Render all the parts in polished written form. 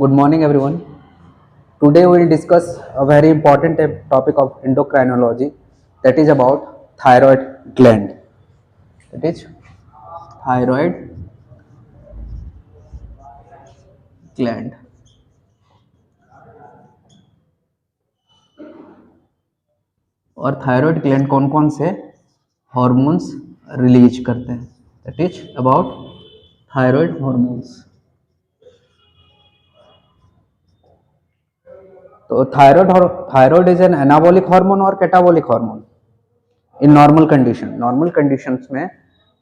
Good morning, everyone. Today we will discuss a very important topic of endocrinology, that is about thyroid gland. That is thyroid gland. और thyroid gland कौन कौन से hormones release करते हैं? That is about thyroid hormones. तो thyroid is an anabolic hormone और catabolic hormone in normal condition. Normal conditions में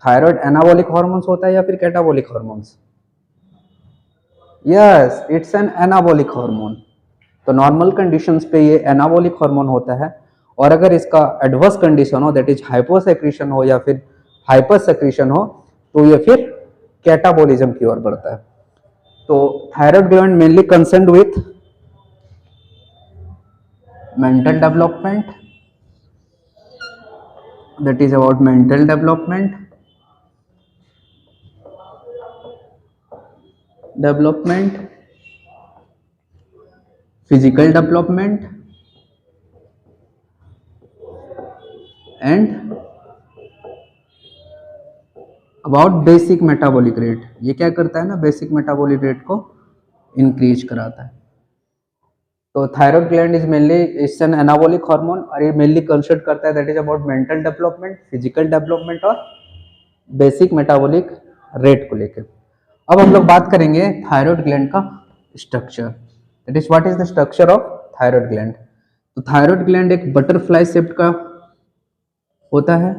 thyroid anabolic hormones होता है या फिर catabolic hormones? Yes, it's an anabolic hormone. तो नॉर्मल कंडीशंस पे ये एनाबॉलिक हार्मोन होता है. और अगर इसका एडवर्स कंडीशन हो, दैट इज हाइपोसेक्रीशन हो या फिर हाइपर सेक्रीशन हो, तो ये फिर कैटाबॉलिज्म की ओर बढ़ता है. तो thyroid gland mainly concerned with mental development, that is about mental development, physical development and about basic metabolic rate. ये क्या करता है ना, बेसिक मेटाबॉलिक रेट को इंक्रीज कराता है. तो thyroid gland is mainly it's an anabolic hormone और ये मेनली कंसर्न करता है that is about mental development, physical development और बेसिक मेटाबॉलिक रेट को लेकर. अब हम लोग बात करेंगे थायराइड ग्लैंड का structure. That is what is the structure of thyroid gland. तो थायराइड ग्लैंड एक बटरफ्लाई शेप्ड का होता है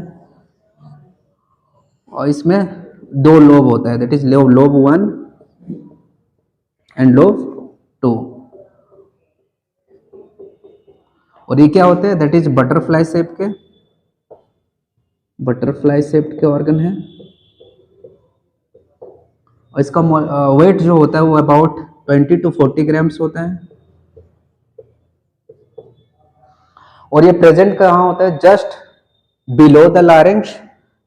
और इसमें दो लोब होता है, that is lobe 1 and lobe 2. और ये क्या होते हैं? दैट इज बटरफ्लाई शेप के ऑर्गन है. और इसका वेट जो होता है वो अबाउट 20 to 40 ग्राम्स होता है. और ये प्रेजेंट कहाँ होता है? Just below the larynx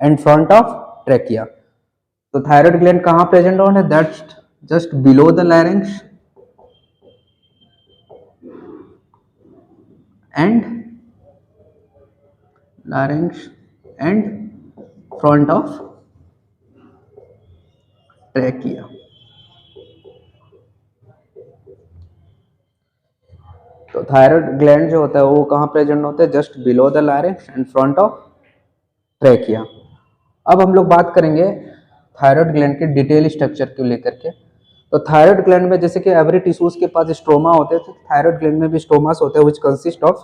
and front of trachea. तो थायराइड ग्लैंड कहाँ प्रेजेंट होता है? That's just below the larynx and front of trachea. तो थायराइड ग्लैंड जो होता है वो कहाँ प्रेजेंट होता है? Just below the larynx and front of trachea. अब हम लोग बात करेंगे थायराइड ग्लैंड के डिटेल स्ट्रक्चर को लेकर के. तो थायराइड ग्लैंड में जैसे कि एवरी टिश्यूज के पास स्ट्रोमा होते हैं, तो थायराइड ग्लैंड में भी स्ट्रोमास होते हैं, which consist of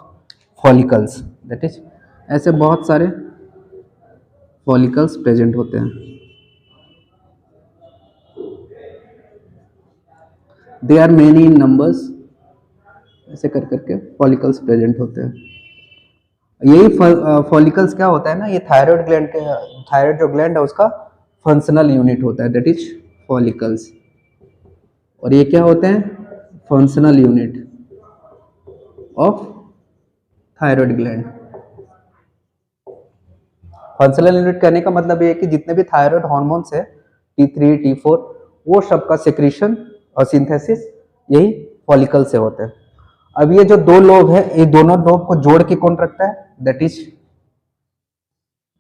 follicles. That is ऐसे बहुत सारे फॉलिकल्स प्रेजेंट होते हैं. They are many in numbers. ऐसे कर करके फॉलिकल्स प्रेजेंट होते हैं. यही फॉलिकल्स क्या होता है ना, ये थायराइड ग्लैंड के थायराइड जो ग्लैंड है उसका फंक्शनल यूनिट होता है, दैट इज फॉलिकल्स. और ये क्या होते हैं? Functional unit of thyroid gland. Functional unit कहने का मतलब ये है कि जितने भी थायराइड हार्मोन्स है T3, T4, वो सब का सेक्रीशन और सिंथेसिस यही फॉलिकल से होते हैं. अब ये जो दो लोब है, ये दोनों लोब को जोड़ के कौन रखता है? That is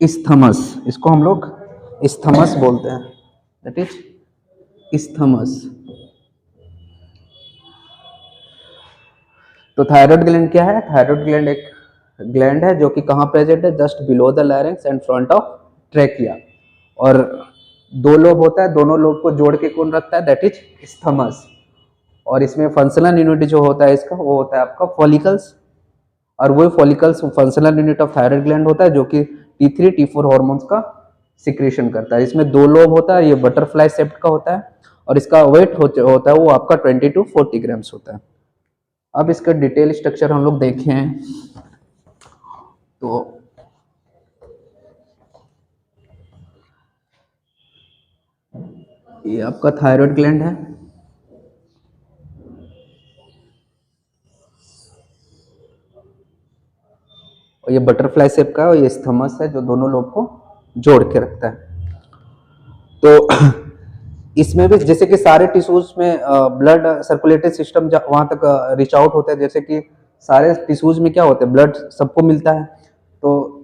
isthmus. इसको हम लोग इस्थमस बोलते हैं, दैट इज इस्थमस. तो थायराइड ग्लैंड क्या है? थायराइड ग्लैंड एक ग्लैंड है जो कि कहाँ प्रेजेंट है? Just below the larynx and front of trachea. और दो लोब होता है, दोनों लोब को जोड़ के कौन रखता है? That is isthmus. और इसमें फंक्शनल यूनिट जो होता है इसका, वो होता है आपका फॉलिकल्स. और वो follicles functional unit of thyroid gland होता है जो कि T3, T4 हार्मोन्स का सिक्रेशन करता है. इसमें दो लोब होता है, ये बटरफ्लाई शेप्ड का होता है और इसका वेट होता है वो आपका 20 to 40 ग्राम्स होता है. अब इसका डिटेल स्ट्रक्चर हम लोग देखें तो ये आपका थायराइड ग्लैंड है. और ये बटरफ्लाई शेप का है और ये स्थमस है जो दोनों लोब को जोड़ के रखता है. तो इसमें भी जैसे कि सारे टिश्यूज में ब्लड सर्कुलेटरी सिस्टम वहां तक रीच आउट होता है, जैसे कि सारे टिश्यूज में क्या होता है, ब्लड सबको मिलता है, तो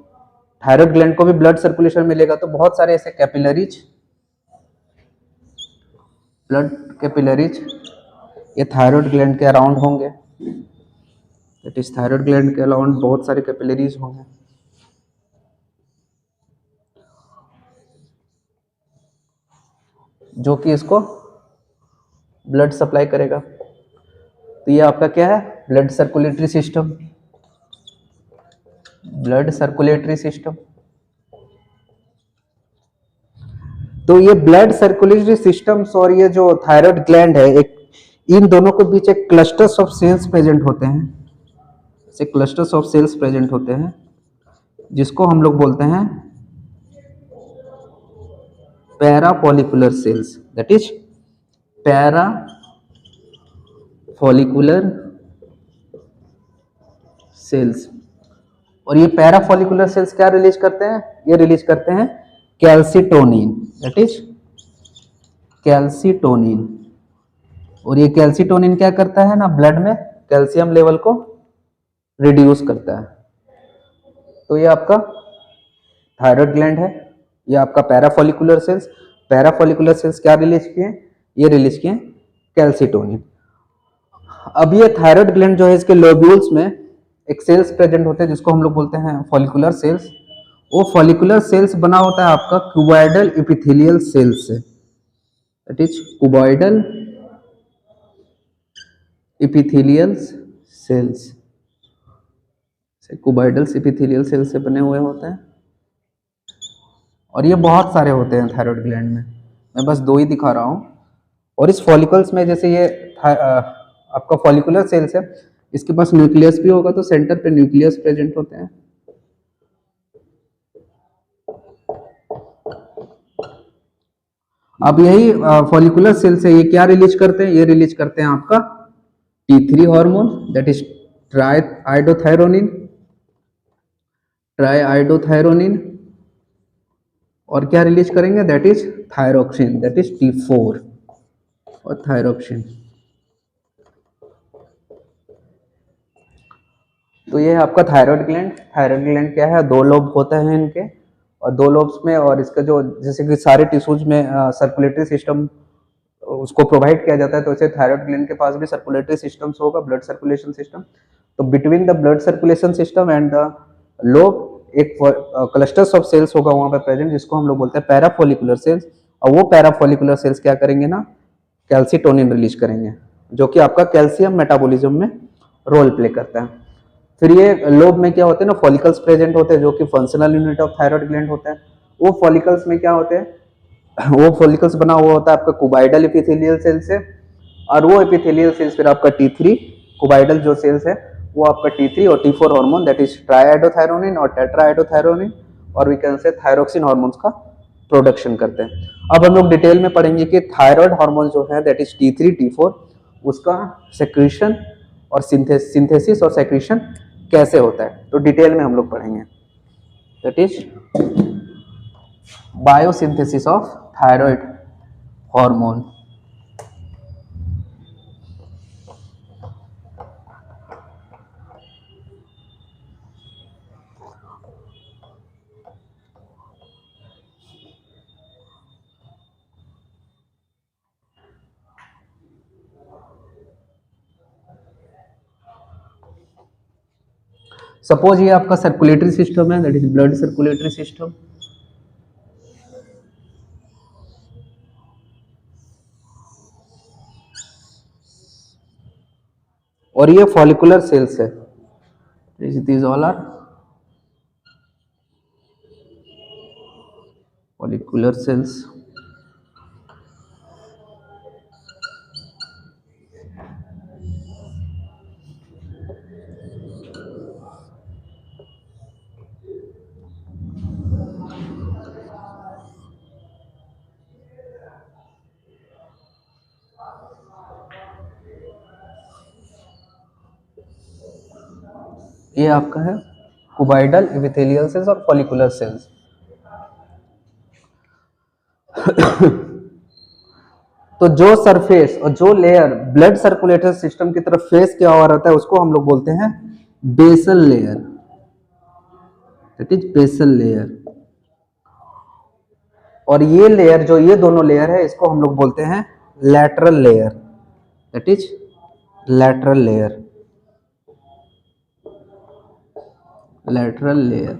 थायराइड ग्लैंड को भी ब्लड सर्कुलेशन मिलेगा। तो बहुत सारे ऐसे कैपिलरीज, ब्लड कैपिलरीज ये थायराइड ग्लैंड के अराउंड होंगे। दैट इज थायराइड ग्लैंड के अराउंड बहुत सारे कैपिलरीज होंगे जो कि इसको ब्लड सप्लाई करेगा। तो ये आपका क्या है, blood circulatory system, blood circulatory system. तो ये ब्लड सर्कुलेटरी सिस्टम्स और ये जो थायराइड ग्लैंड है, एक इन दोनों के बीच एक क्लस्टर्स ऑफ सेल्स प्रेजेंट होते हैं, ऐसे क्लस्टर्स ऑफ सेल्स प्रेजेंट होते हैं जिसको हम लोग बोलते हैं parafollicular cells. That is parafollicular cells. और ये पैराफॉलिकुलर सेल्स क्या रिलीज करते हैं, ये रिलीज करते हैं कैल्सिटोनिन, दैट इज कैल्सिटोनिन। और ये कैल्सिटोनिन क्या करता है ना, ब्लड में कैल्शियम लेवल को रिड्यूस करता है। तो ये आपका थायराइड ग्लैंड है, ये आपका पैराफॉलिकुलर सेल्स। पैराफॉलिकुलर सेल्स क्या रिलीज किए, ये रिलीज किए कैल्सिटोनिन। अब ये थायराइड ग्लैंड जो है, इसके लोब्यूल्स में एक सेल्स प्रेजेंट होते हैं जिसको हम लोग बोलते हैं फॉलिकुलर सेल्स। वो फॉलिकुलर सेल्स बना होता है आपका क्यूबॉइडल एपिथेलियल सेल्स से, that is cuboidal epithelial cells से, क्यूबॉइडल एपिथेलियल सेल्स से बने हुए होते हैं। और ये बहुत सारे होते हैं थायराइड ग्लैंड में, मैं बस दो ही दिखा रहा हूँ। और इस फॉलिकल्स में जैसे ये आपका फॉलिकुलर सेल्स है, इसके पास न्यूक्लियस भी होगा, तो सेंटर पे न्यूक्लियस प्रेजेंट होते हैं। अब यही फॉलिकुलर सेल से ये क्या रिलीज करते हैं, ये रिलीज करते हैं आपका T3 हार्मोन, दैट इज ट्राइआइडोथायरोनिन, ट्राइआइडोथायरोनिन। और क्या रिलीज करेंगे, that is thyroxine, that is T4 और थायरोक्सिन। तो ये है आपका थायराइड ग्लैंड। थायराइड ग्लैंड क्या है, दो लोब होते हैं इनके, और दो लोब्स में, और इसका जो जैसे कि सारे टिश्यूज में सर्कुलेटरी सिस्टम उसको प्रोवाइड किया जाता है, तो ऐसे थायराइड ग्लैंड के पास भी सर्कुलेटरी सिस्टम्स होगा, ब्लड सर्कुलेशन सिस्टम। तो between the blood circulation system and the lobe एक क्लस्टर्स ऑफ सेल्स होगा वहां पे प्रेजेंट, जिसको हम लोग बोलते हैं पैराफॉलिकुलर सेल्स। और वो पैराफॉलिकुलर सेल्स क्या करेंगे ना, कैल्सिटोनिन रिलीज करेंगे, जो कि आपका कैल्शियम मेटाबॉलिज्म में रोल प्ले करता है। फिर ये लोब में क्या होते हैं ना, फॉलिकल्स प्रेजेंट होते हैं जो कि functional unit of thyroid gland होते हैं। वो फॉलिकल्स में क्या होते हैं, वो फॉलिकल्स बना हुआ होता है आपका क्यूबाइडल एपिथेलियल सेल से। और वो एपिथेलियल सेल्स फिर आपका T3 क्यूबाइडल जो सेल्स है, वो आपका T3 और T4 हार्मोन, दैट इज ट्राइआइडोथायरोनिन और टेट्राआइडोथायरोनिन और we can say thyroxine hormones का प्रोडक्शन करते हैं। अब हम लोग डिटेल में पढ़ेंगे कि थायराइड हार्मोन जो है, दैट इज T3 T4, उसका सेक्रीशन और सिंथेसिस और सेक्रीशन कैसे होता है, तो डिटेल में हम लोग पढ़ेंगे। That is biosynthesis of thyroid hormone. Suppose ये आपका सर्कुलेटरी सिस्टम है, that is blood circulatory system. और ये फॉलिकुलर सेल्स है, these all are follicular cells। ये आपका है क्यूबाइडल एपिथेलियल सेल्स और फॉलिकुलर सेल्स। तो जो सरफेस और जो लेयर ब्लड सर्कुलेटरी सिस्टम की तरफ फेस किया हुआ रहता है उसको हम लोग बोलते हैं basal layer, that is basal layer. और ये लेयर जो ये दोनों लेयर है इसको हम लोग बोलते हैं lateral layer, that is lateral layer, lateral layer.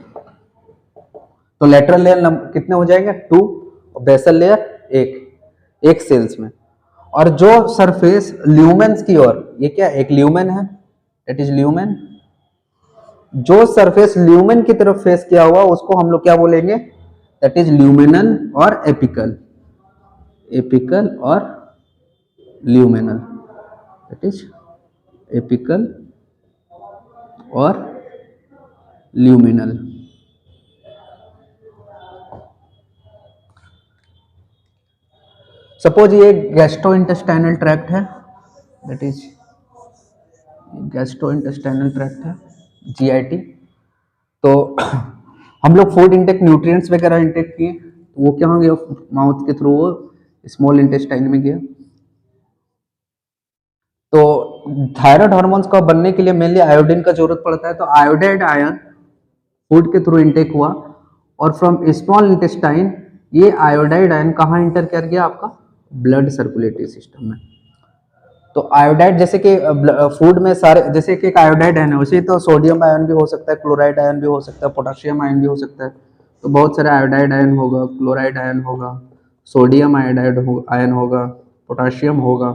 तो लैटरल लेयर कितने हो जाएंगे 2, और बेसल लेयर एक सेल्स में। और जो सरफेस ल्यूमेन्स की ओर, ये क्या एक ल्यूमेन है, दैट इज ल्यूमेन। जो सरफेस ल्यूमेन की तरफ फेस किया हुआ उसको हम लोग क्या बोलेंगे, दैट इज ल्यूमिनल और एपिकल, एपिकल और ल्यूमिनल, दैट इज एपिकल और ल्यूमिनल। सपोज ये गैस्ट्रोइंटेस्टाइनल ट्रैक्ट है, दैट इज गैस्ट्रोइंटेस्टाइनल ट्रैक्ट है, जीआईटी। तो हम लोग फूड इंटेक न्यूट्रिएंट्स वगैरह इंटेक किए तो वो क्या गया, माउथ के थ्रू वो स्मॉल इंटेस्टाइन में गया। तो थायराइड हार्मोन्स का बनने के लिए मेनली आयोडीन का जरूरत पड़ता है, तो आयोडाइड आयन फूड के थ्रू इंटेक हुआ और फ्रॉम स्मॉल इंटेस्टाइन ये आयोडाइड आयन कहाँ इंटर कर गया, आपका ब्लड सर्कुलेटरी सिस्टम में। तो आयोडाइड जैसे कि फूड में सारे, जैसे कि एक आयोडाइड आयन है वैसे तो सोडियम आयन भी हो सकता है, क्लोराइड आयन भी हो सकता है, पोटेशियम आयन भी हो सकता है। तो बहुत सारे आयोडाइड आयन होगा, क्लोराइड आयन होगा, सोडियम आयोडाइड आयन होगा, पोटेशियम होगा।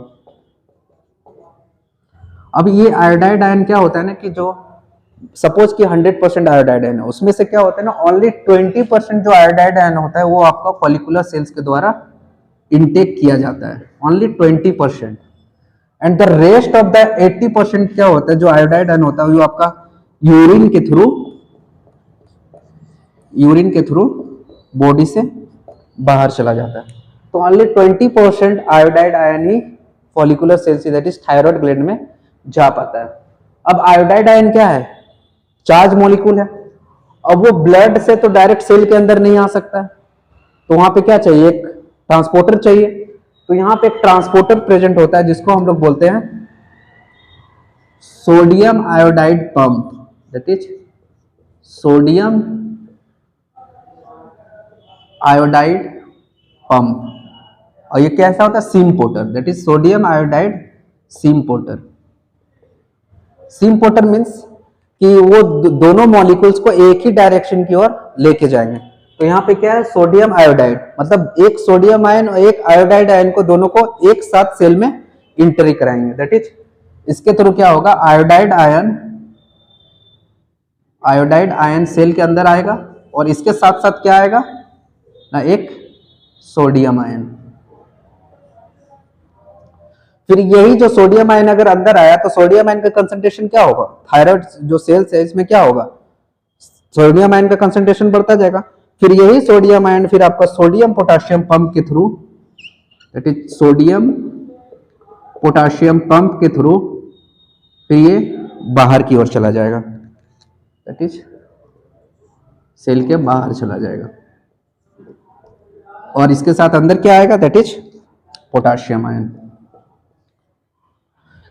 अब ये आयोडाइड आयन क्या होता है ना कि जो सपोज कि 100% आयोडाइड आयन है उसमें से क्या होता है ना ओनली 20% जो आयोडाइड आयन होता है वो आपका फॉलिकुलर सेल्स के द्वारा इनटेक किया जाता है, only 20%। And the rest of the 80% क्या होता है जो आयोडाइड आयन होता है वो आपका यूरिन के थ्रू बॉडी से बाहर चला जाता है। तो ओनली 20% आयोडाइड आयन ही follicular cells that is thyroid gland में जा पाता है। अब आयोडाइड आयन क्या है, चार्ज मॉलिक्यूल है। अब वो ब्लड से तो डायरेक्ट सेल के अंदर नहीं आ सकता है, तो वहां पे क्या चाहिए, एक ट्रांसपोर्टर चाहिए। तो यहाँ पे एक ट्रांसपोर्टर प्रेजेंट होता है जिसको हम लोग बोलते हैं sodium iodide pump, that is sodium iodide pump. और ये कैसा होता है, symporter, that is sodium iodide symporter. Symporter means कि वो दोनों मॉलिक्यूल्स को एक ही डायरेक्शन की ओर लेके जाएंगे। तो यहाँ पे क्या है, सोडियम आयोडाइड, मतलब एक सोडियम आयन और एक आयोडाइड आयन को दोनों को एक साथ सेल में इंटर कराएंगे, दैट इज इसके थ्रू क्या होगा, आयोडाइड आयन सेल के अंदर आएगा और इसके साथ साथ क्या आएगा ना, एक सोडियम आयन। फिर यही जो सोडियम आयन अगर अंदर आया तो सोडियम आयन का कंसंट्रेशन क्या होगा, थायराइड जो सेल्स है इसमें क्या होगा, सोडियम आयन का कंसंट्रेशन बढ़ता जाएगा। फिर यही सोडियम आयन फिर आपका सोडियम पोटेशियम पंप के through, that is sodium potassium pump के थ्रू फिर ये बाहर की ओर चला जाएगा, दैट इज सेल के बाहर चला जाएगा। और इसके साथ अंदर क्या आएगा, दैट इज पोटेशियम आयन।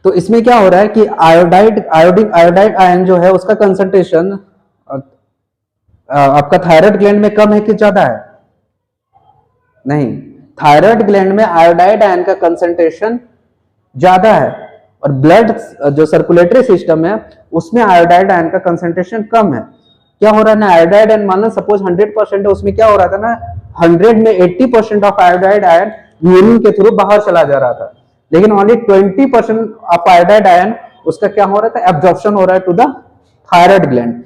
तो इसमें क्या हो रहा है कि आयोडाइड आयन जो है उसका कंसंट्रेशन आपका थायराइड ग्लैंड में कम है कि ज्यादा है, नहीं, थायराइड ग्लैंड में आयोडाइड आयन का कंसंट्रेशन ज्यादा है और ब्लड जो सर्कुलेटरी सिस्टम है उसमें आयोडाइड आयन का कंसंट्रेशन कम है। क्या हो रहा है ना, आयोडाइड आयन मान लो सपोज 100% है, उसमें क्या हो रहा था ना 100 में 80% ऑफ आयोडाइड आयन यूरिन के थ्रू बाहर चला जा रहा था, लेकिन ओनली 20% ऑफ आयोडाइड आयन उसका क्या हो रहा था, एब्जॉर्प्शन हो रहा है टू द थायराइड ग्लैंड।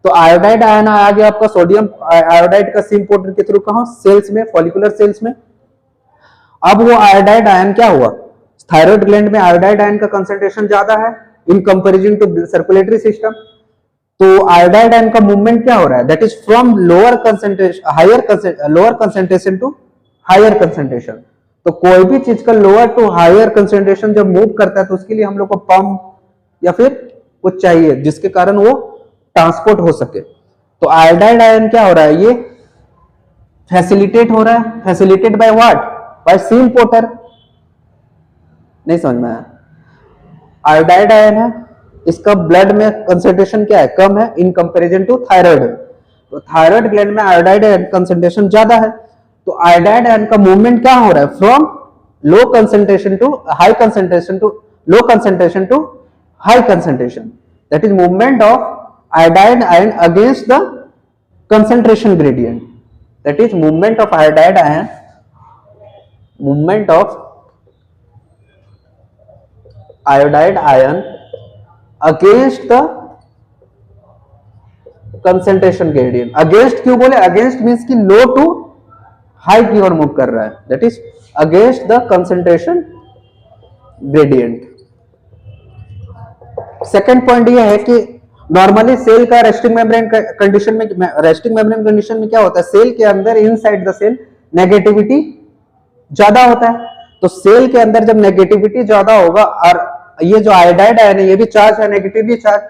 तो आयोडाइड आयन आ गया आपका सोडियम आयोडाइड का सीम पोर्टर के थ्रू कहां, सेल्स में, फॉलिकुलर सेल्स में। अब वो आयोडाइड आयन क्या हुआ, थायराइड ग्लैंड में आयोडाइड आयन का कंसंट्रेशन ज्यादा है in comparison to circulatory system. तो आयोडाइड आयन का मूवमेंट क्या हो रहा है, that is from lower concentration to higher concentration. तो कोई भी चीज का लोअर टू हायर कंसंट्रेशन जब मूव करता है तो उसके लिए हम लोग को पंप या फिर कुछ चाहिए जिसके कारण वो ट्रांसपोर्ट हो सके। तो आयोडाइड आयन क्या हो रहा है, ये फैसिलिटेट हो रहा है, facilitate by what, by symporter. नहीं समझ में आया? आयोडाइड आयन है, इसका ब्लड में कंसेंट्रेशन क्या है, कम है इन कंपैरिजन टू थायराइड। तो थायराइड ग्लैंड में आयोडाइड आयन कंसेंट्रेशन ज्यादा है, तो आयोडाइड आयन का मूवमेंट क्या हो रहा है, from low concentration to high concentration to low concentration to high concentration, that is movement of iodide ion against the concentration gradient, that is movement of iodide ion, movement of iodide ion against the concentration gradient। against क्यों बोले, against means कि low to high की ओर move कर रहा है, that is against the concentration gradient। Second point ये है कि नॉर्मली सेल का रेस्टिंग मेम्ब्रेन कंडीशन में, रेस्टिंग मेम्ब्रेन कंडीशन में क्या होता है, सेल के अंदर इनसाइड द सेल नेगेटिविटी ज्यादा होता है। तो सेल के अंदर जब नेगेटिविटी ज्यादा होगा, और ये जो आयोडाइड आयन है ये भी चार्ज है, नेगेटिवली चार्ज,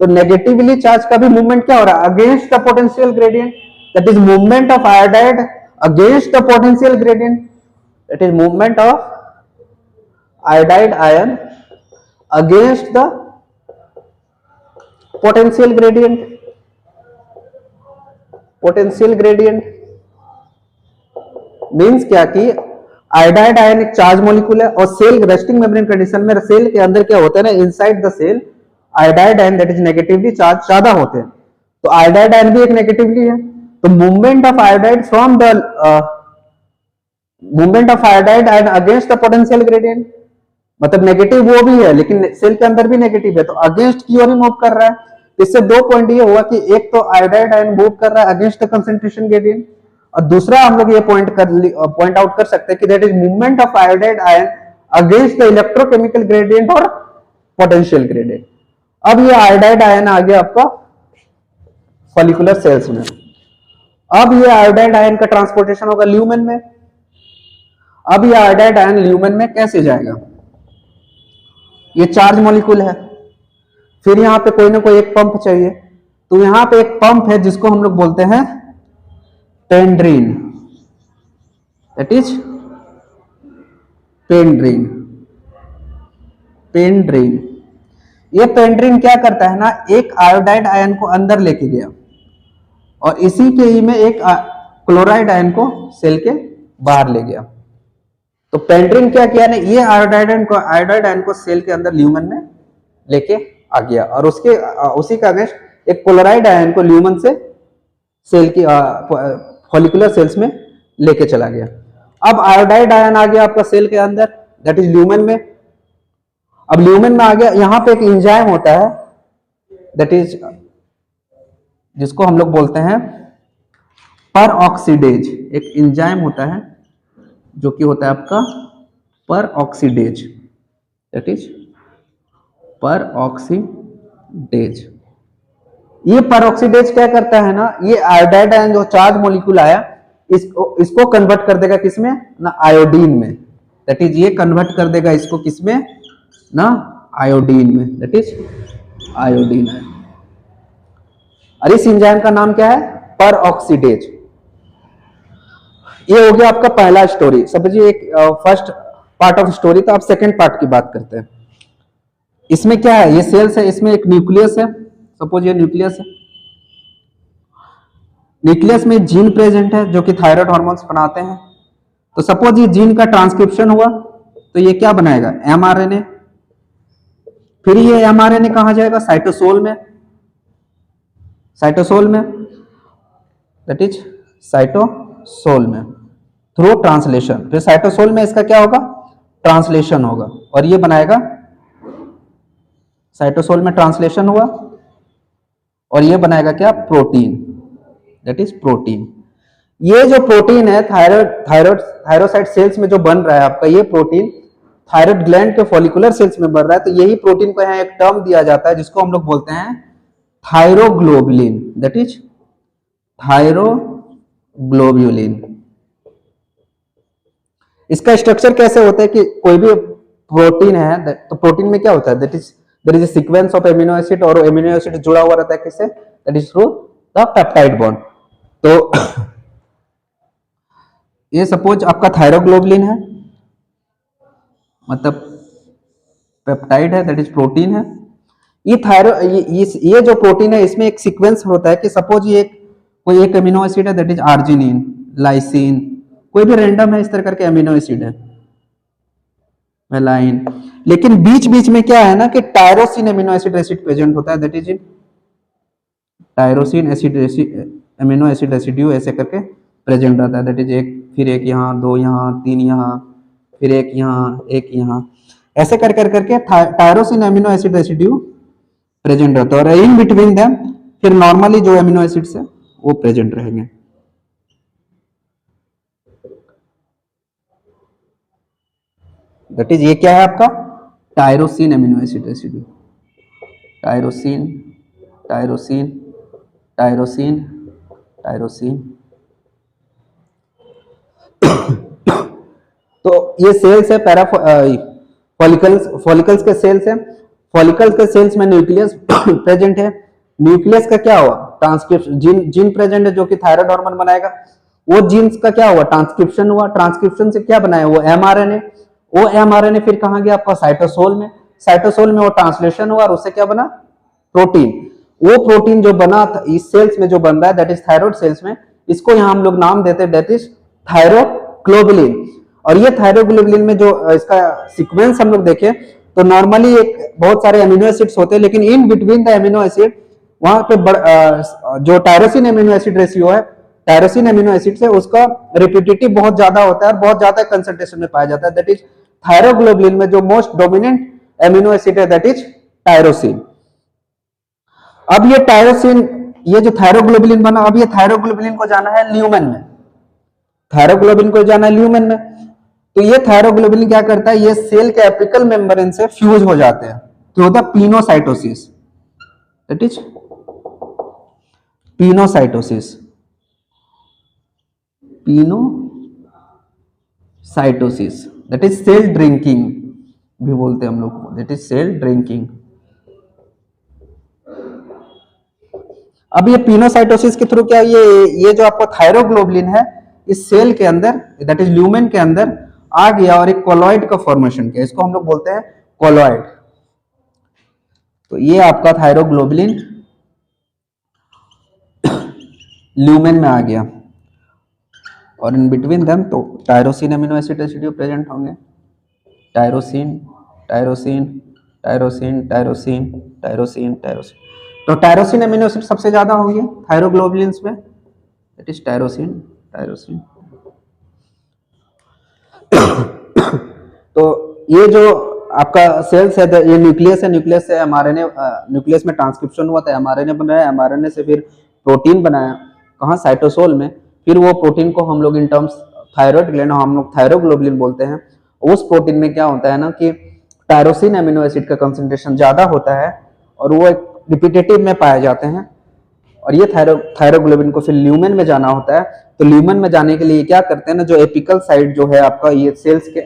तो नेगेटिवली चार्ज का भी मूवमेंट क्या हो रहा है, against the potential gradient, that is movement of iodide against the potential gradient, that is movement of iodide ion against the potential gradient. Potential gradient means क्या कि iodide ion एक charge molecule है, और cell resting membrane condition में cell के अंदर क्या होता है ना, inside the cell iodide ion that is negatively charge ज्यादा होते हैं, तो आयोडाइड आयन भी एक नेगेटिवली है। तो movement of iodide from the movement of iodide ion against the potential gradient, मतलब नेगेटिव वो भी है लेकिन सेल के अंदर भी नेगेटिव है, तो अगेंस्ट की ओर ही मूव कर रहा है। इससे दो पॉइंट ये हुआ कि एक तो आयोडाइड आयन मूव कर रहा है अगेंस्ट द कंसंट्रेशन ग्रेडियंट, और दूसरा हम लोग ये पॉइंट आउट कर सकते हैं कि that is movement of iodide ion against the electrochemical gradient और पोटेंशियल ग्रेडियंट। अब ये आयोडाइड आयन आ गया आपका फॉलिकुलर सेल्स में। अब ये आयोडाइड आयन का ट्रांसपोर्टेशन होगा ल्यूमेन में। अब ये आयोडाइड आयन ल्यूमेन में कैसे जाएगा, ये चार्ज मॉलिक्यूल है, फिर यहां पे कोई ना कोई एक पंप चाहिए, तो यहां पे एक पंप है जिसको हम लोग बोलते हैं पेंड्रीन, दैट इज पेंड्रीन। पेंड्रीन, ये पेंड्रीन क्या करता है ना, एक आयोडाइड आयन को अंदर लेके गया और इसी के ही में एक क्लोराइड आयन को सेल के बाहर ले गया। तो पेंड्रीन क्या किया ना, ये आयोडाइड आयन को सेल के अंदर ल्यूमेन में लेके आ गया, और उसी का अगेंस्ट एक क्लोराइड आयन को ल्यूमेन से सेल की फॉलिकुलर सेल्स में लेके चला गया। अब आयोडाइड आयन आ गया आपका सेल के अंदर, दैट इज ल्यूमेन में। अब ल्यूमेन में आ गया, यहां पे एक एंजाइम होता है दैट इज, जिसको हम लोग बोलते हैं पर ऑक्सीडेज। एक एंजाइम होता है जो कि होता है आपका पर ऑक्सीडेज, दैट इज पर ऑक्सीडेज। ये पर ऑक्सीडेज क्या करता है ना, ये आयोडाइड आयन जो चार्ज मॉलिक्यूल आया इसको कन्वर्ट कर देगा किसमें ना, आयोडीन में, दैट इज ये कन्वर्ट कर देगा इसको किसमें ना, आयोडीन में, दैट इज आयोडीन है। और इस एंजाइम का नाम क्या है, पर ऑक्सीडेज। ये हो गया आपका पहला स्टोरी। समझिए एक फर्स्ट पार्ट ऑफ स्टोरी, तो आप सेकंड पार्ट की बात करते हैं। इसमें क्या है, ये सेल्स है, इसमें एक न्यूक्लियस है, सपोज ये न्यूक्लियस है, न्यूक्लियस में जीन प्रेजेंट है जो कि थायराइड हार्मोन्स बनाते हैं। तो सपोज ये जीन का ट्रांसक्रिप्शन हुआ तो ये क्या बनाएगा, एमआरएनए। फिर ये एमआरएनए कहां जाएगा, साइटोसोल में, साइटोसोल में, दैट इज साइटोसोल में, थ्रू ट्रांसलेशन। फिर साइटोसोल में इसका क्या होगा, ट्रांसलेशन होगा, और ये बनाएगा, साइटोसोल में ट्रांसलेशन हुआ और ये बनाएगा क्या, प्रोटीन, दैट इज प्रोटीन। ये जो प्रोटीन है थायरोसाइट सेल्स में जो बन रहा है आपका, ये प्रोटीन थायराइड ग्लैंड के फॉलिकुलर सेल्स में बन रहा है। तो यही प्रोटीन को यहाँ एक टर्म दिया जाता है जिसको हम लोग बोलते हैं थायरोग्लोबुलिन, दैट इज थायरोग्लोबुलिन। इसका स्ट्रक्चर कैसे होता है कि कोई भी प्रोटीन है तो प्रोटीन में क्या होता है, that is there is a sequence of amino acid, और एमिनो एसिड जुड़ा हुआ रहता है किससे, that is through the peptide bond. तो ये सपोज आपका थायरोग्लोबुलिन है, मतलब पेप्टाइड है, दैट इज प्रोटीन है। ये ये जो प्रोटीन है इसमें एक सीक्वेंस होता है कि सपोज ये कोई एक अमीनो एसिड है दैट इज आर्जिनिन, लाइसिन, कोई भी रैंडम है इस तरह करके अमीनो एसिड है, मेलाइन, लेकिन बीच बीच में क्या है ना कि टायरोसिन अमीनो एसिड प्रेजेंट होता है, that is in tyrosine amino acid residue ऐसे करके प्रेजेंट रहता है, दैट इज एक, फिर एक यहाँ, दो यहाँ, तीन यहाँ, फिर एक यहाँ, एक यहाँ, ऐसे कर कर करके tyrosine amino acid residue present रहता है, और इन बिटवीन देम फिर नॉर्मली जो अमीनो एसिड्स है वो प्रेजेंट रहेंगे। दैट इज ये क्या है आपका tyrosine amino acid residue, tyrosine, tyrosine, tyrosine, tyrosine. तो ये सेल्स है पैरा फॉलिकल्स, फॉलिकल्स के सेल्स है, फॉलिकल्स के सेल्स में न्यूक्लियस प्रेजेंट है। न्यूक्लियस का क्या हुआ ट्रांसक्रिप्शन, जीन प्रेजेंट है जो कि थायराइड हार्मोन बनाएगा, वो जीन्स का क्या हुआ ट्रांसक्रिप्शन हुआ, ट्रांसक्रिप्शन से क्या बनाया वो एमआरएनए, वो एमआरएनए फिर कहां गया आपका साइटोसोल में, साइटोसोल में वो ट्रांसलेशन हुआ और उससे क्या बना प्रोटीन, वो प्रोटीन जो बना इस सेल्स में जो बन रहा है दैट इज थायराइड सेल्स में, इसको यहां हम लोग नाम देते हैं दैट इज थायरोग्लोबुलिन। और ये थायरोग्लोबुलिन में जो इसका सीक्वेंस हम लोग देखें तो नॉर्मली एक बहुत सारे अमीनो एसिड्स होते हैं, लेकिन in between the amino acid वहां पे जो टायरोसिन अमीनो एसिड रेशियो है, टायरोसिन अमीनो एसिड से उसका रिपीटेटिव बहुत ज्यादा होता है और बहुत ज्यादा कंसंट्रेशन में पाया जाता है, दैट इज थायरोग्लोबुलिन में जो मोस्ट डोमिनेंट अमीनो एसिड है दैट इज टायरोसिन। अब ये टायरोसिन, ये जो थायरोग्लोबुलिन बना, अब ये थायरोग्लोबुलिन को जाना है ल्यूमेन में, थायरोग्लोबुलिन को जाना है ल्यूमेन में, तो ये थायरोग्लोबुलिन क्या करता है, ये सेल के एपिकल मेम्ब्रेन से फ्यूज हो जाते हैं, तो होता है pinocytosis, that is pinocytosis, pinocytosis, that is cell drinking भी बोलते हैं हम लोग, दैट इज सेल ड्रिंकिंग। अब ये पिनोसाइटोसिस के थ्रू क्या ये जो आपका थायरोग्लोबुलिन है इस सेल के अंदर दैट इज ल्यूमेन के अंदर आ गया और एक कोलॉइड का फॉर्मेशन किया, इसको हम लोग बोलते हैं कोलॉइड। तो ये आपका थायरोग्लोबुलिन ल्यूमेन में आ गया और इन बिटवीन देम तो tyrosine amino acid residue present होंगे, tyrosine, tyrosine, tyrosine, tyrosine, tyrosine, tyrosine, तो टायरोसिन अमीनो एसिड सबसे ज्यादा होंगे थायरोग्लोबुलिन्स में, दैट इज टायरोसिन, टायरोसिन। तो ये जो आपका सेल्स है ये न्यूक्लियस है, न्यूक्लियस से एमआरएनए, न्यूक्लियस में ट्रांसक्रिप्शन हुआ था, एमआरएनए बनाया, एमआरएनए से फिर प्रोटीन बनाया, कहाँ साइटोसोल में, फिर वो प्रोटीन को हम लोग इन टर्म्स थायराइड ग्लैंड हम लोग थायरोग्लोबुलिन बोलते हैं। उस प्रोटीन में क्या होता है ना कि टायरोसिन अमीनो एसिड का कंसंट्रेशन ज्यादा होता है और वो एक रिपीटेटिव में पाए जाते हैं, और ये थायरोग्लोबिन को फिर ल्यूमेन में जाना होता है। तो ल्यूमेन में जाने के लिए क्या करते हैं ना, जो एपिकल साइड जो है आपका ये सेल्स के,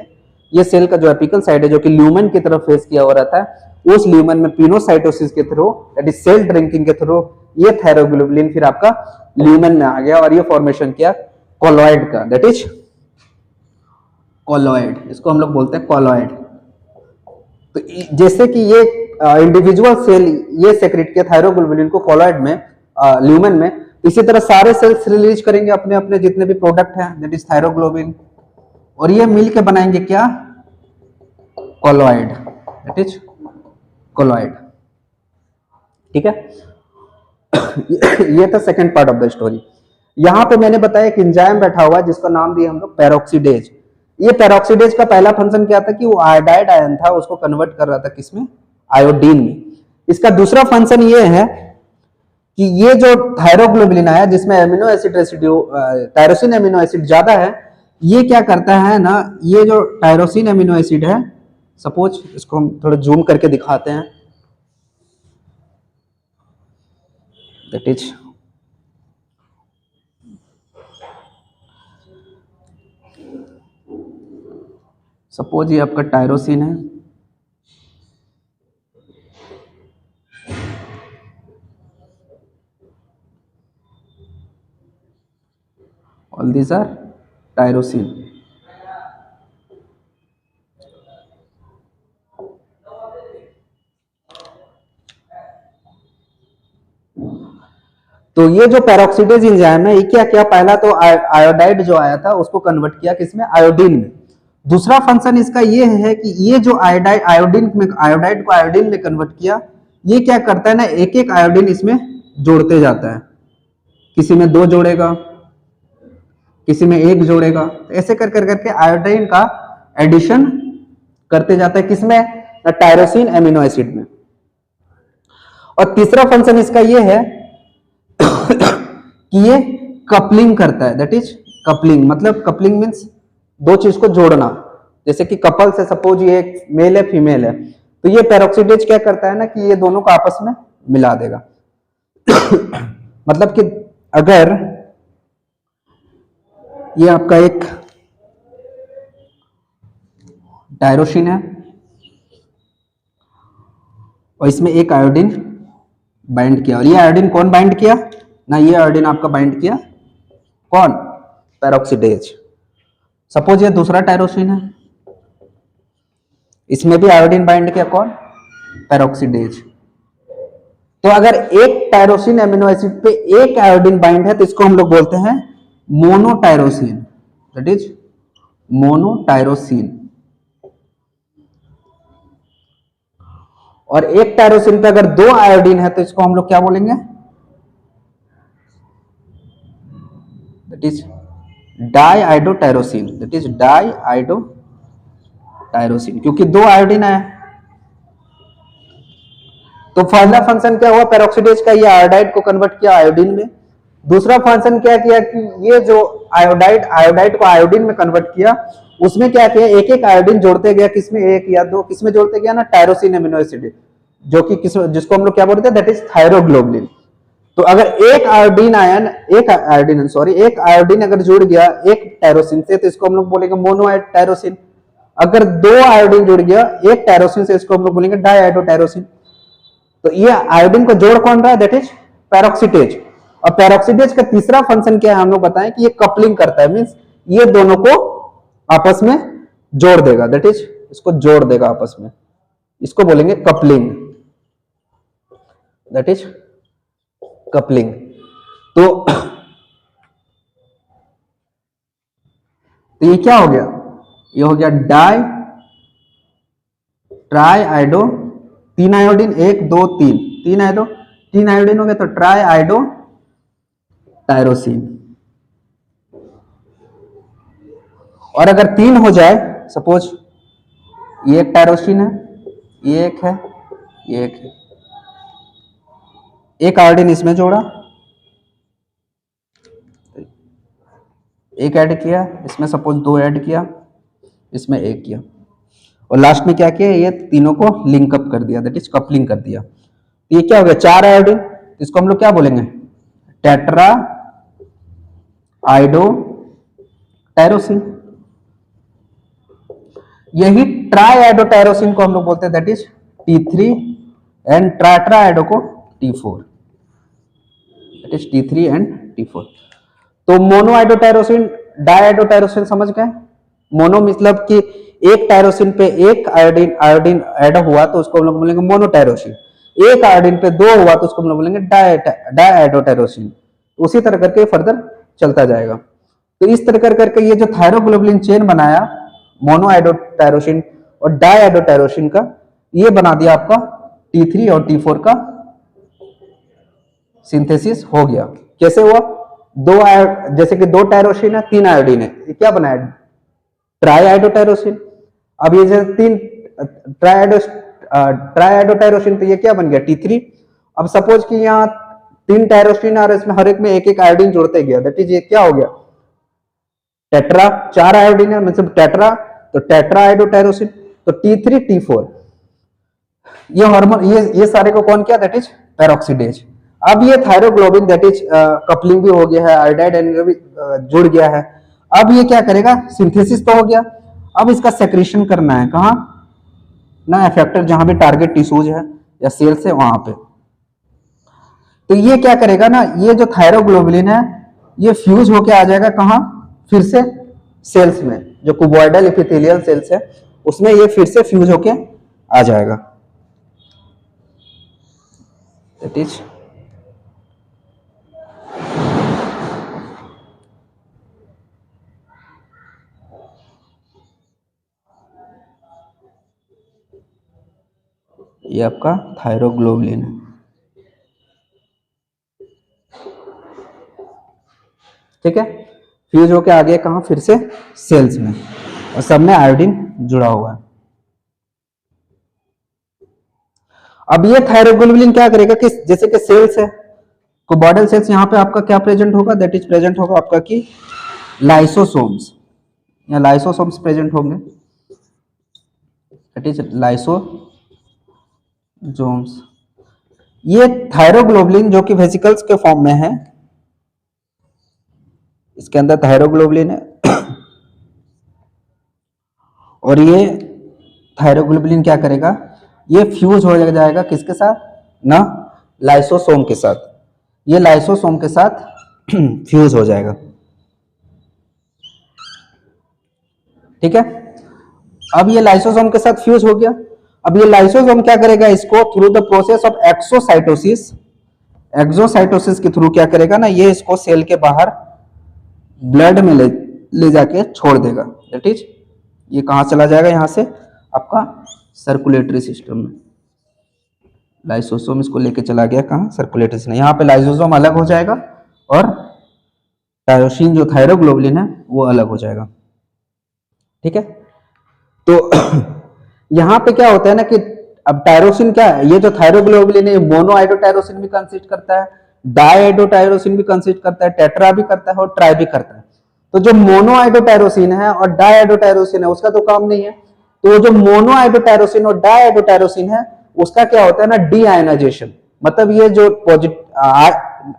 ये सेल का जो एपिकल साइड है जो कि ल्यूमेन की तरफ फेस किया हुआ रहता है, उस ल्यूमेन में पिनोसाइटोसिस के through that is cell drinking के थ्रू ये थायरोग्लोबुलिन फिर आपका ल्यूमेन में आ गया और ये फॉर्मेशन किया कोलॉइड का, दैट इज कोलॉइड, इसको हम लोग बोलते हैं कोलॉइड। तो जैसे कि ये इंडिविजुअल सेल ये सेक्रेट किया थायरोग्लोबुलिन को कोलॉइड में, ल्यूमेन में, इसी तरह सारे सेल्स रिलीज करेंगे अपने अपने जितने भी प्रोडक्ट हैं दैट इज थायरोग्लोबिन, और ये मिलके बनाएंगे क्या कोलॉइड, दैट इज कोलॉइड। ठीक है। ये था second part of the story. यहां पे मैंने बताया एक एंजाइम बैठा हुआ है जिसका नाम दिया हम लोग पेरोक्सीडेज। ये पेरोक्सीडेज का पहला फंक्शन क्या था कि वो आयोडाइड आयन था उसको कन्वर्ट कर रहा था किसमें, आयोडीन में। इसका दूसरा फंक्शन ये है कि ये जो थायरोग्लोबुलिन आया जिसमें amino acid residue tyrosine amino acid ज्यादा है, ये क्या करता है ना, ये जो टायरोसिन अमीनो एसिड है, सपोज इसको हम थोड़ा जूम करके दिखाते हैं, दैट इज सपोज ये आपका टायरोसिन है, ऑल दीज आर टायरोसिन। तो ये जो पेरोक्सीडेज एंजाइम है ये क्या किया, पहला तो आयोडाइड जो आया था उसको कन्वर्ट किया किसमें, आयोडीन में। दूसरा फंक्शन इसका ये है कि ये जो आयोडाइड को आयोडीन में कन्वर्ट किया, ये क्या करता है ना, एक एक आयोडीन इसमें जोड़ते जाता है, किसी में 2 जोड़ेगा, किसी में 1 जोड़ेगा, तो ऐसे कर कर करके आयोडीन का एडिशन करते जाता है किसमें, टायरोसिन एमिनो एसिड में। और तीसरा फंक्शन इसका ये है कि ये कपलिंग करता है, दैट इज कपलिंग, मतलब कपलिंग मींस 2 चीज को जोड़ना। जैसे कि कपल से सपोज ये एक मेल है फीमेल है, तो ये पेरोक्सीडेज क्या करता है ना कि ये दोनों को आपस में मिला देगा। मतलब कि अगर ये आपका एक टायरोसिन है और इसमें एक आयोडीन बाइंड किया, और ये आयोडीन कौन बाइंड किया ना, ये आयोडीन आपका बाइंड किया कौन, पेरोक्सीडेज। सपोज ये दूसरा टायरोसिन है, इसमें भी आयोडीन बाइंड किया कौन, पेरोक्सीडेज। तो अगर एक टायरोसिन एमिनो एसिड पे एक आयोडीन बाइंड है तो इसको हम लोग बोलते हैं मोनोटायरोसिन, दैट इज मोनोटायरोसिन। और एक टायरोसिन पे अगर 2 आयोडीन है तो इसको हम लोग क्या बोलेंगे, दैट इज डाइआयोडोटायरोसिन, दैट इज डाइआयोडोटायरोसिन, क्योंकि 2 आयोडीन है। तो पहला फंक्शन क्या हुआ पेरोक्सीडेज का, ये आयोडाइड को कन्वर्ट किया आयोडीन में। दूसरा फंक्शन क्या किया कि ये जो आयोडाइड को आयोडीन में कन्वर्ट किया, उसमें क्या किया, एक एक आयोडीन जोड़ते गया, किसमें 1 या 2, किसमें जोड़ते गया ना, टायरोसिन एमिनो एसिड, जो कि जिसको हम लोग क्या बोलते हैं, दैट इज थायरोग्लोबुलिन। तो अगर एक आयोडीन अगर जुड़ गया एक टायरोसिन से तो इसको हम लोग बोलेंगे मोनोटायरोसिन। अगर 2 आयोडीन जुड़ गया एक टायरोसिन से इसको हम लोग बोलेंगे डाइआयोडोटायरोसिन। तो ये आयोडीन को जोड़ कौन रहा है, दैट इज पेरोक्सीडेज। और पेरोक्सीडेज का तीसरा फंक्शन क्या है हम लोग बताएं कि ये कपलिंग करता है, मींस ये दोनों को आपस में जोड़ देगा, दैट इज इसको जोड़ देगा आपस में, इसको बोलेंगे कपलिंग, दैट इज कपलिंग। तो ये क्या हो गया, ये हो गया ट्राइआयोडो, 3 आयोडीन 1 2 3, 3 आयोडीन हो गया, तो ट्राइआयोडो टायरोसिन। और अगर 3 हो जाए, सपोज ये एक टायरोसिन है, ये एक है, ये एक है, एक आयोडीन इसमें जोड़ा, एक ऐड किया, इसमें सपोज 2 ऐड किया, इसमें 1 किया, और लास्ट में क्या किया, ये तीनों को लिंकअप कर दिया, दैट इज कपलिंग कर दिया। तो ये क्या हो गया 4 आयोडीन, इसको हम लोग क्या बोलेंगे, टेट्रा आयोडो टायरोसिन। यही ट्राइआयोडोटायरोसिन को हम लोग बोलते हैं, दैट इज T3, एंड ट्राइआयोडो को T4, that is T3 and T4। तो मोनोआयोडोटायरोसिन डाइआयोडोटायरोसिन समझ गए। मोनो मतलब कि एक टायरोसिन पे एक आयोडीन ऐड हुआ तो उसको हम लोग बोलेंगे मोनोटायरोसिन, एक आयोडीन पे 2 हुआ तो उसको हम लोग बोलेंगे डाइआयोडोटायरोसिन। उसी तरह करके फर्दर चलता जाएगा। तो इस तरह कर करके ये जो थायरोग्लोबुलिन चेन बनाया मोनोआयोडोटायरोसिन और डाइआयोडोटायरोसिन का, ये बना दिया आपका T3 और T4 का सिंथेसिस हो गया। कैसे हुआ, जैसे कि 2 टायरोसिन है 3 आयोडीन है, ये क्या बनाया ट्राइआयोडोटायरोसिन। अब ये जैसे 3 ट्राइआयोडोटायरोसिन, तो ये क्या बन गया T3। अब सपोज कि यहाँ 3 टायरोसिन और इसमें हर एक में एक एक आयोडीन जोड़ते गया, दैट इज ये क्या हो गया टेट्रा, 4 आयोडीन है मतलब टेट्रा, तो टेट्राआयोडोटायरोसिन। तो T3 T4 ये हार्मोन, ये सारे को कौन किया, दैट इज पेरोक्सीडेज। अब ये थायरोग्लोबिन दैट इज कपलिंग भी हो गया है, आयोडाइड एनिल भी जुड़ गया है। अब ये क्या करेगा, सिंथेसिस तो हो गया, अब इसका सेक्रेशन करना है कहाँ ना, इफेक्टर जहां भी टारगेट टिश्यूज है या सेल्स है वहां पे। तो ये क्या करेगा ना, ये जो थायरोग्लोबुलिन है ये फ्यूज होके आ जाएगा कहाँ, फिर से सेल्स में, जो कुबॉइडल एपिथेलियल सेल्स है उसमें ये फिर से फ्यूज होके आ जाएगा, दैट इज ये आपका थायरोग्लोबुलिन है, ठीक है। फ्यूज होके आ गया कहाँ, फिर से सेल्स में, और सब में आयोडीन जुड़ा हुआ है। अब ये थायरोग्लोबुलिन क्या करेगा कि जैसे कि सेल्स है, कोबॉइडल सेल्स, यहाँ पे आपका क्या प्रेजेंट होगा, दैट इज प्रेजेंट होगा आपका कि लाइसोसोम्स, या लाइसोसोम्स प्रेजेंट होंगे, दैट इज लाइसोसोम्स। ये थायरोग्लोबुलिन जो कि वेसिकल्स के फॉर्म में है, इसके अंदर थायरोग्लोबुलिन है, और ये थायरोग्लोबुलिन क्या करेगा, ये फ्यूज हो जाएगा किसके साथ ना, लाइसोसोम के साथ। ये लाइसोसोम के साथ फ्यूज हो जाएगा, ठीक है। अब ये लाइसोसोम के साथ फ्यूज हो गया। अब ये लाइसोसोम क्या करेगा, इसको through the process of exocytosis, exocytosis के थ्रू क्या करेगा ना, ये इसको सेल के बाहर ब्लड में ले जाके छोड़ देगा, दैट इज ये कहां चला जाएगा, यहां से आपका सर्कुलेटरी सिस्टम में। लाइसोसोम इसको लेके चला गया कहां, सर्कुलेटरी सिस्टम। यहाँ पे लाइसोसोम अलग हो जाएगा और टायरोसिन जो थायरोग्लोबुलिन है वो अलग हो जाएगा, ठीक है। तो यहाँ पे क्या होता है ना कि अब टायरोसिन क्या है, ये जो थायरोग्लोबुलिन है मोनोआइडोटायरोसिन भी कंसिस्ट करता है, डाइआइडोटायरोसिन भी कंसिस्ट करता है, टेट्रा भी करता है और ट्राई भी करता है। तो जो मोनोआइडोटायरोसिन है और डाइआइडोटायरोसिन है उसका तो काम नहीं है, तो जो मोनोआइडोटायरोसिन और डाइआइडोटायरोसिन है उसका क्या होता है ना, डी आयोनाइजेशन। मतलब ये जो पॉजिटिव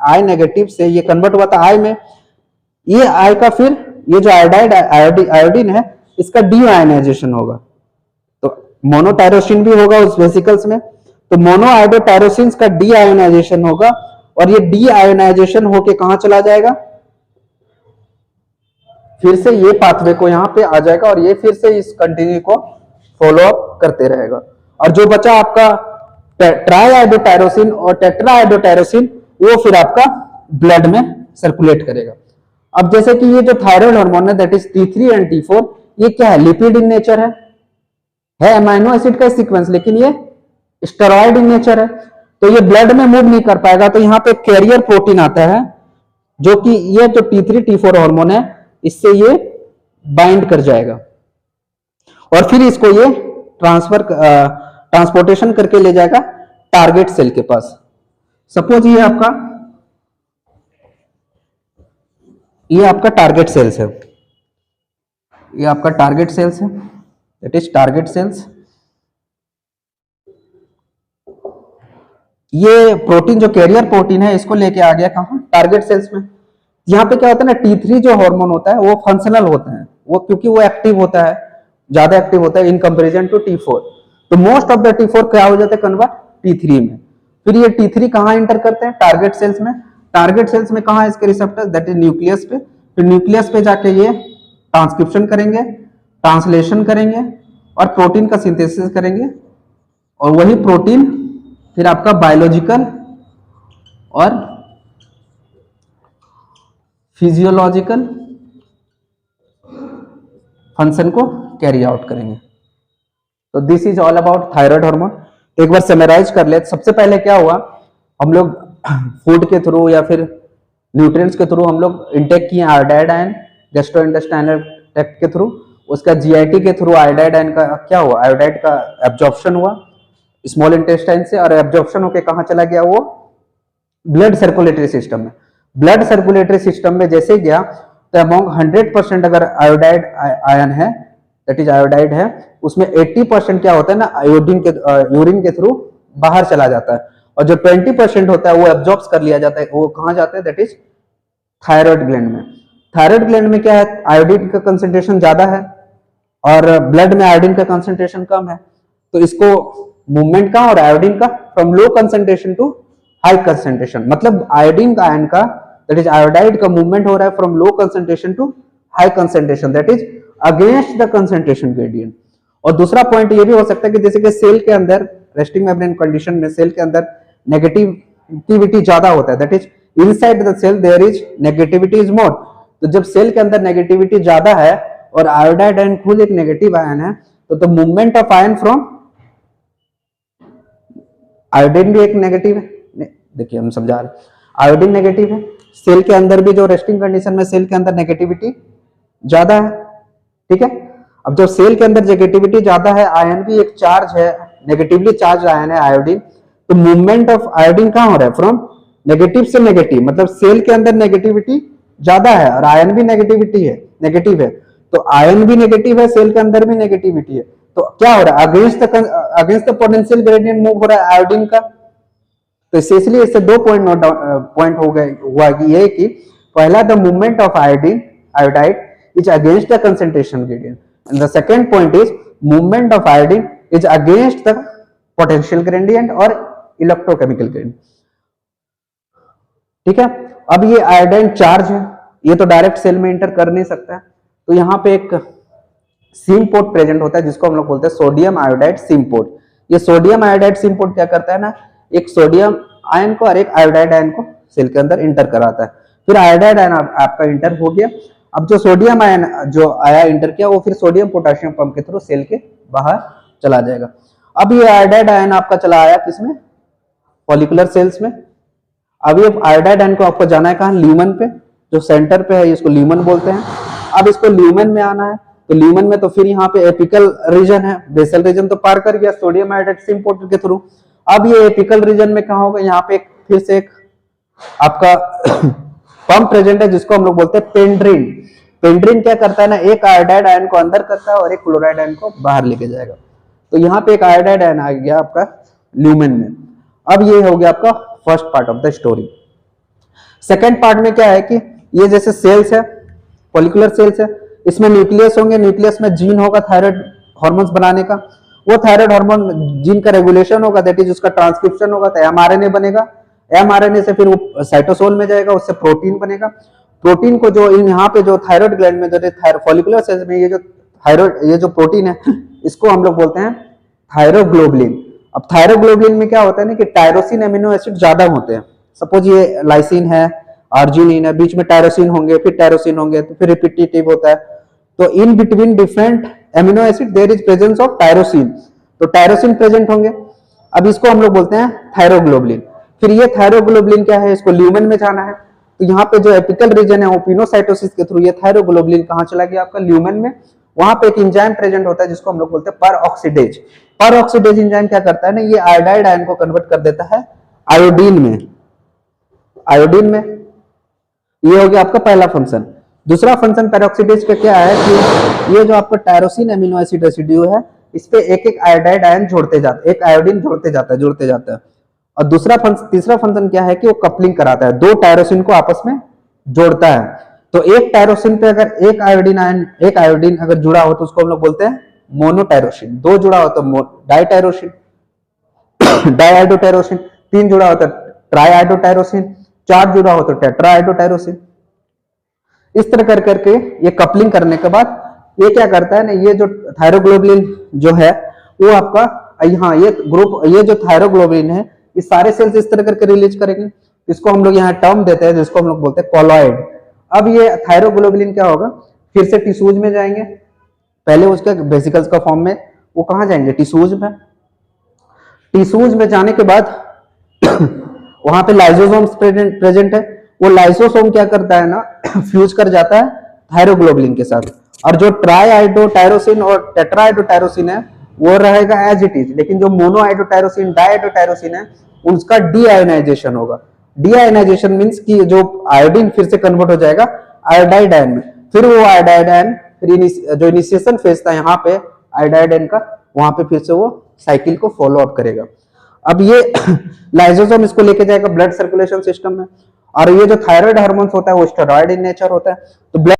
आई नेगेटिव से ये कन्वर्ट हुआ था आई में, ये आई का फिर ये जो आयोडीन है इसका डी आयोनाइजेशन होगा, तो मोनोटायरोसिन भी होगा उस वेसिकल्स में, तो मोनोआइडोटायरोसिन का डी आयोनाइजेशन होगा, और ये डी आयोनाइजेशन होके कहां चला जाएगा, फिर से ये पाथवे को यहां पे आ जाएगा, और ये फिर से इस कंटिन्यू को फॉलो अप करते रहेगा। और जो बचा आपका ट्राइआइडोटायरोसिन और टेट्राआइडोटायरोसिन, वो फिर आपका ब्लड में सर्कुलेट करेगा। अब जैसे कि ये जो थायराइड हार्मोन है that is T3 and T4, ये क्या है, लिपिड इन नेचर है अमाइनो एसिड का सीक्वेंस, लेकिन ये स्टेरॉइड इन नेचर है, तो ये ब्लड में मूव नहीं कर पाएगा। तो यहाँ पे कैरियर प्रोटीन आता है जो कि ये जो T3 T4 हार्मोन है इससे ये बाइंड कर जाएगा, और फिर इसको ये ट्रांसपोर्टेशन करके ले जाएगा टारगेट सेल के पास। सपोज ये आपका टारगेट सेल्स है, ये आपका टारगेट सेल्स है, दैट इज टारगेट सेल्स। ये प्रोटीन जो कैरियर प्रोटीन है इसको लेके आ गया कहां, टारगेट सेल्स में। यहाँ पे क्या होता है ना, T3 जो हार्मोन होता है वो फंक्शनल होता है, वो क्योंकि वो एक्टिव होता है, ज्यादा एक्टिव होता है इन कंपैरिजन टू T4। तो मोस्ट ऑफ द T4 क्या हो जाता है, कन्वर्ट T3 में। फिर ये T3 कहां एंटर करते हैं, टारगेट सेल्स में। टारगेट सेल्स में कहां इसके रिसेप्टर, दैट इज न्यूक्लियस पे। फिर न्यूक्लियस पे जाके ये ट्रांसक्रिप्शन करेंगे, ट्रांसलेशन करेंगे और प्रोटीन का सिंथेसिस करेंगे, और वही प्रोटीन फिर आपका बायोलॉजिकल और फिजियोलॉजिकल फंक्शन को कैरी आउट करेंगे। तो this is all about thyroid hormone. तो एक बार समराइज कर ले। सबसे पहले क्या हुआ, हम लोग फूड के थ्रू या फिर न्यूट्रिएंट्स के थ्रू हम लोग इंटेक किए आयोडाइड आयन गैस्ट्रोइंटेस्टाइनल ट्रैक्ट के थ्रू, उसका जीआईटी के थ्रू आयोडाइड आयन का क्या हुआ, आयोडाइड का एब्जॉर्प्शन हुआ स्मॉल इंटेस्टाइन से, और एब्जॉर्प्शन होके कहां चला गया, वो ब्लड सर्कुलेटरी सिस्टम में। ब्लड सर्कुलेटरी सिस्टम में जैसे गया तो अमोंग 100% अगर आयोडाइड आयन है दैट इज आयोडाइड है, उसमें 80% क्या होता है ना, आयोडीन के यूरिन के थ्रू बाहर चला जाता है, और जो 20% होता है वो एब्जॉर्ब कर लिया जाता है, वो कहां जाता है, दैट इज थायराइड ग्लैंड में। थायराइड ग्लैंड में क्या है, आयोडीन का कंसेंट्रेशन ज्यादा है और ब्लड में आयोडीन का कंसेंट्रेशन कम है, तो इसको मूवमेंट का और आयोडीन का from low concentration to high concentration, मतलब आयोडीन का आयन का दैट इज आयोडाइड का मूवमेंट हो रहा है from low concentration to high concentration, that is against the concentration gradient. और दूसरा पॉइंट ये भी हो सकता है कि जैसे कि सेल के अंदर रेस्टिंग मेम्ब्रेन कंडीशन में सेल के अंदर नेगेटिविटी ज्यादा होता है, that is inside the cell there is negativity is more. तो जब सेल के अंदर नेगेटिविटी ज्यादा है और आयोडाइड आयन खुद एक नेगेटिव आयन है, तो the movement of ion from iodine भी एक नेगेटिव है, देखिए हम समझा रहे हैं, आयोडीन नेगेटिव है, सेल के अंदर भी जो रेस्टिंग कंडीशन में सेल के अंदर नेगेटिविटी ज्यादा है, ठीक है। अब जब सेल के अंदर नेगेटिविटी ज्यादा है, आयन भी एक चार्ज है, नेगेटिवली चार्ज आयन है आयोडीन, तो मूवमेंट ऑफ आयोडीन कहां हो रहा है, फ्रॉम नेगेटिव से नेगेटिव, मतलब सेल के अंदर नेगेटिविटी ज्यादा है और आयन भी नेगेटिविटी है, नेगेटिव है, तो आयन भी नेगेटिव है, सेल के अंदर भी नेगेटिविटी है, तो क्या हो रहा है, against the potential gradient move हो रहा है आयोडीन का। तो इसलिए इससे 2 पॉइंट हो गए हुआ कि ये कि पहला, the movement of iodide is against the concentration gradient, and the second point is movement of iodine is against the potential gradient और इलेक्ट्रोकेमिकल ग्रेडियंट, ठीक है। अब ये आयोडाइन चार्ज है, ये तो डायरेक्ट सेल में इंटर कर नहीं सकता है, तो यहाँ पे एक सीम पोर्ट प्रेजेंट होता है जिसको हम लोग बोलते हैं सोडियम आयोडाइड सीम पोर्ट। ये सोडियम आयोडाइड सीम पोर्ट क्या करता है ना, एक सोडियम आयन को और एक आयोडाइड आयन को सेल के अंदर इंटर कराता है, फिर आयोडाइड आयन आपका इंटर हो गया। अब जो सोडियम आयन जो आया इंटर किया, वो फिर सोडियम पोटेशियम पंप के थ्रू सेल के बाहर चला जाएगा। अब ये आयोडाइड आयन आपका चला आया किसमें, फॉलिकुलर सेल्स में। अब ये आयोडाइड आयन को आपको जाना है कहाँ, ल्यूमेन पे, जो सेंटर पे है इसको ल्यूमेन बोलते हैं। अब इसको ल्यूमेन में आना है, तो ल्यूमेन में तो फिर यहाँ पे एपिकल रीजन है, बेसल रीजन तो पार कर गया सोडियम आयोडाइड सीम पोर्ट के थ्रू। अब ये एपिकल रीजन में कहाँ होगा, यहाँ पे फिर से एक आपका पंप प्रेजेंट है जिसको हम लोग बोलते हैं पेंड्रिन। पेंड्रिन क्या करता है ना, एक आयोडाइड आयन को अंदर करता है और एक क्लोराइड आयन को बाहर लेके जाएगा। तो यहाँ पे एक आयोडाइड आयन आ गया आपका ल्यूमेन में। अब ये हो गया आपका first part of the story. Second part में क्या है कि ये जैसे सेल्स है, फॉलिकुलर सेल्स है, इसमें न्यूक्लियस होंगे, न्यूक्लियस में जीन होगा थायराइड हार्मोन्स बनाने का, वो थायराइड हार्मोन जीन का रेगुलेशन होगा, दैट इज उसका ट्रांसक्रिप्शन होगा, तो एमआरएनए बनेगा, एमआरएनए से फिर वो साइटोसोल में जाएगा, उससे प्रोटीन बनेगा। प्रोटीन को जो यहाँ पे जो थायराइड ग्लैंड में जो फॉलिकुलर सेल्स में ये जो थायराइड ये जो प्रोटीन है इसको हम लोग बोलते हैं थायरोग्लोबुलिन। अब थायरोग्लोबुलिन में क्या होता है ना कि टायरोसिन एमिनो एसिड ज्यादा होते हैं। सपोज ये लाइसिन है, आर्जिनिन है, बीच में टायरोसिन होंगे, फिर टायरोसिन होंगे, तो फिर रिपीटेटिव होता है, तो in between different amino acid there is presence of tyrosine, तो टायरोसिन प्रेजेंट होंगे। अब इसको हम लोग बोलते हैं थायरोग्लोबुलिन। फिर ये थायरोग्लोबुलिन क्या है, इसको ल्यूमेन में जाना है, तो यहाँ पे जो एपिकल रीजन है वो पिनोसाइटोसिस के थ्रू ये थायरोग्लोबुलिन कहाँ चला गया आपका, ल्यूमेन में। वहां पे एक एंजाइम प्रेजेंट होता है जिसको हम लोग बोलते हैं परऑक्सीडेज। परऑक्सीडेज एंजाइम क्या करता है ना, ये आयोडाइड आयन को कन्वर्ट कर देता है आयोडीन में। आयोडीन में ये हो गया आपका पहला फंक्शन। दूसरा फंक्शन पेरोक्सीडेज का क्या है कि ये जो आपका टायरोसिन एमिनो एसिड रेसिड्यू है, इस पे एक एक आयोडाइड आयन जोड़ते जाते, एक आयोडीन जोड़ते जाता है। और तीसरा फंक्शन क्या है कि वो कपलिंग कराता है, दो टायरोसिन को आपस में जोड़ता है। तो एक टायरोसिन पे अगर एक आयोडीन अगर जुड़ा हो तो उसको हम लोग बोलते हैं मोनोटायरोसिन, दो जुड़ा हो तो डाइटायरोसिन, डाइआयोडोटायरोसिन, तीन जुड़ा हो तो ट्राइआयोडोटायरोसिन, चार जुड़ा हो तो टेट्राआयोडोटायरोसिन। इस तरह कर करके ये कपलिंग करने के बाद ये क्या करता है ना, ये जो थायरोग्लोबुलिन जो है वो आपका यहाँ ये जो थायरोग्लोबुलिन है ये सारे सेल्स इस तरह करके रिलीज करेंगे। इसको हम लोग यहाँ टर्म देते हैं जिसको हम लोग बोलते हैं कॉलॉइड। अब ये थायरोग्लोबुलिन क्या होगा, फिर से टिश्यूज में जाएंगे, पहले उसका वेसिकल्स का फॉर्म में, वो कहाँ जाएंगे, टिश्यूज में। टिश्यूज में जाने के बाद वहां पे लाइसोसोम्स प्रेजेंट है, वो लाइसोसोम क्या करता है ना फ्यूज कर जाता है थायरोग्लोबुलिन के साथ, और जो ट्राइआयोडोटायरोसिन और टेट्राआयोडोटायरोसिन है वो रहेगा एज इट इज, लेकिन जो मोनोआयोडोटायरोसिन डाइआयोडोटायरोसिन है उसका डीआयोनाइजेशन होगा। डीआयोनाइजेशन मींस कि जो आयोडीन फिर से कन्वर्ट हो जाएगा आयोडाइड आयन में, फिर वो आयोडाइड आयन जो इनिशिएशन फेज था यहाँ पे आयोडाइड आयन का, वहां पे फिर से वो साइकिल को फॉलो अप करेगा। अब ये लाइसोसोम इसको लेके जाएगा ब्लड सर्कुलेशन सिस्टम में, और ये जो थायराइड हार्मोन्स होता है वो स्टेरॉइड इन नेचर होता है, तो ब्लड